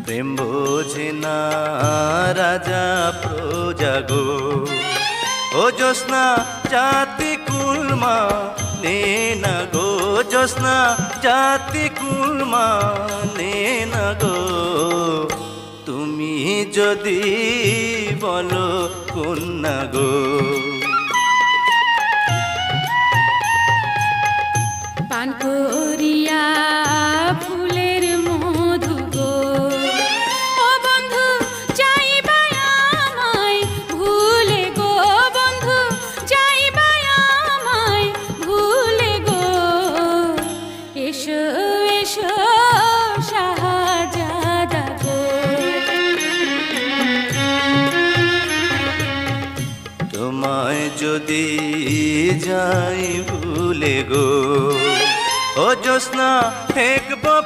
প্রেম বোঝে না রাজা প্রজা গো। ও জ্যোৎস্না জাতি কুলমা নে না গো, জ্যোৎস্না জাতি কুলমা নে না গো। তুমি যদি বলো কন্যা গো। পান করিয়া ফুলের মধু গো, ও বন্ধু যাইবা আমায় ভুলে গো, বন্ধু যাইবা আমায় ভুলে গো। এসো এসো শাহজাদা গো। তোমায় যদি যাই ভুলে গো, ও জ্যোৎস্না হে